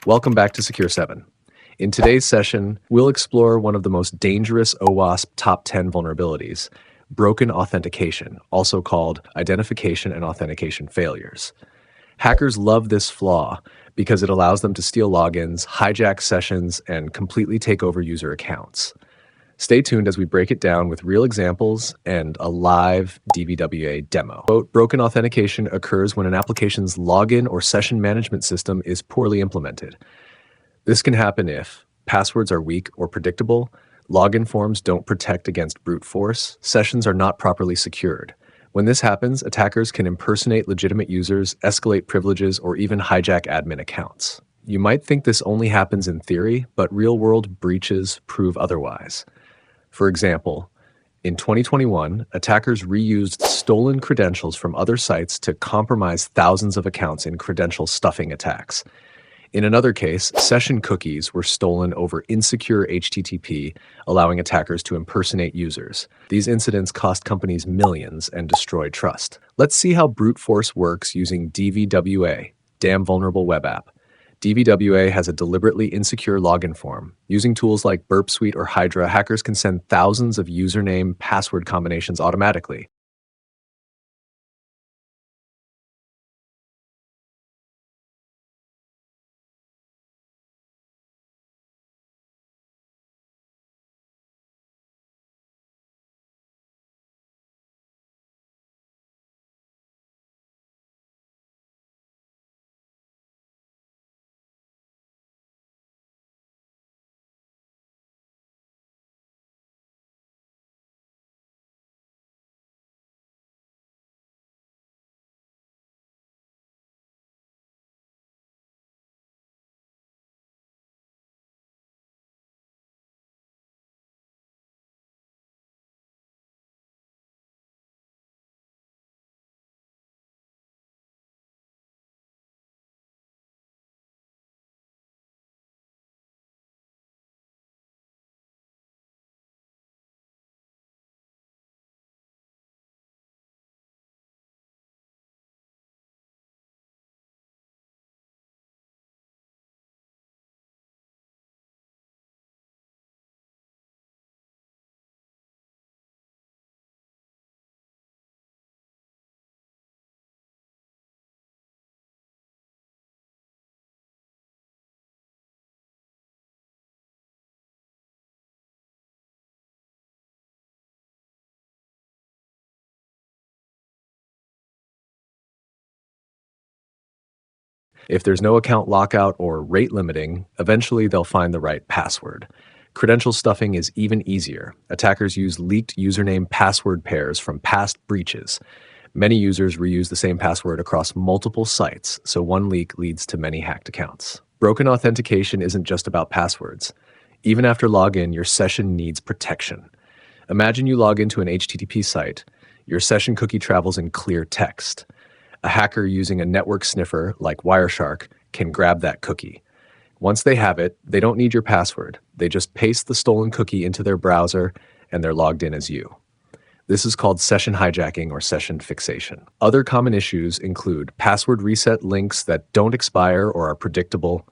Welcome back to Secure 7. In today's session, we'll explore one of the most dangerous OWASP top 10 vulnerabilities, broken authentication, also called identification and authentication failures. Hackers love this flaw because it allows them to steal logins, hijack sessions, and completely take over user accounts. Stay tuned as we break it down with real examples and a live DVWA demo. Quote, broken authentication occurs when an application's login or session management system is poorly implemented. This can happen if passwords are weak or predictable, login forms don't protect against brute force, sessions are not properly secured. When this happens, attackers can impersonate legitimate users, escalate privileges, or even hijack admin accounts. You might think this only happens in theory, but real-world breaches prove otherwise. For example, in 2021, attackers reused stolen credentials from other sites to compromise thousands of accounts in credential stuffing attacks. In another case, session cookies were stolen over insecure HTTP, allowing attackers to impersonate users. These incidents cost companies millions and destroy trust. Let's see how brute force works using DVWA, Damn Vulnerable Web App. DVWA has a deliberately insecure login form. Using tools like Burp Suite or Hydra, hackers can send thousands of username password combinations automatically. If there's no account lockout or rate limiting, eventually they'll find the right password. Credential stuffing is even easier. Attackers use leaked username password pairs from past breaches. Many users reuse the same password across multiple sites, so one leak leads to many hacked accounts. Broken authentication isn't just about passwords. Even after login, your session needs protection. Imagine you log into an HTTP site. Your session cookie travels in clear text. A hacker using a network sniffer like Wireshark can grab that cookie. Once they have it, they don't need your password. They just paste the stolen cookie into their browser and they're logged in as you. This is called session hijacking or session fixation. Other common issues include password reset links that don't expire or are predictable,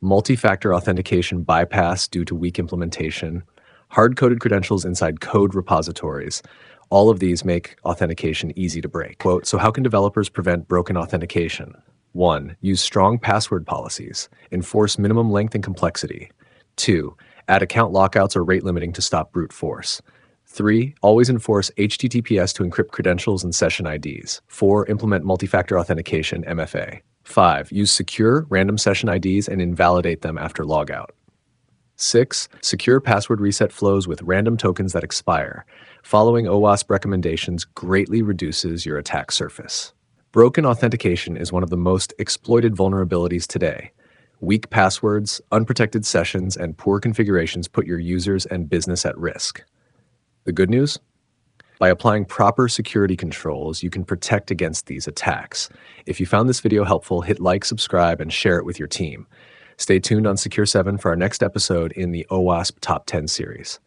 multi-factor authentication bypass due to weak implementation, hard-coded credentials inside code repositories. All of these make authentication easy to break. Quote, so how can developers prevent broken authentication? 1. Use strong password policies. Enforce minimum length and complexity. 2. Add account lockouts or rate limiting to stop brute force. 3. Always enforce HTTPS to encrypt credentials and session IDs. 4. Implement multi-factor authentication, MFA. 5. Use secure random session IDs and invalidate them after logout. 6. Secure password reset flows with random tokens that expire. Following OWASP recommendations greatly reduces your attack surface. Broken authentication is one of the most exploited vulnerabilities today. Weak passwords, unprotected sessions, and poor configurations put your users and business at risk. The good news? By applying proper security controls, you can protect against these attacks. If you found this video helpful, hit like, subscribe, and share it with your team. Stay tuned on Secure 7 for our next episode in the OWASP Top 10 series.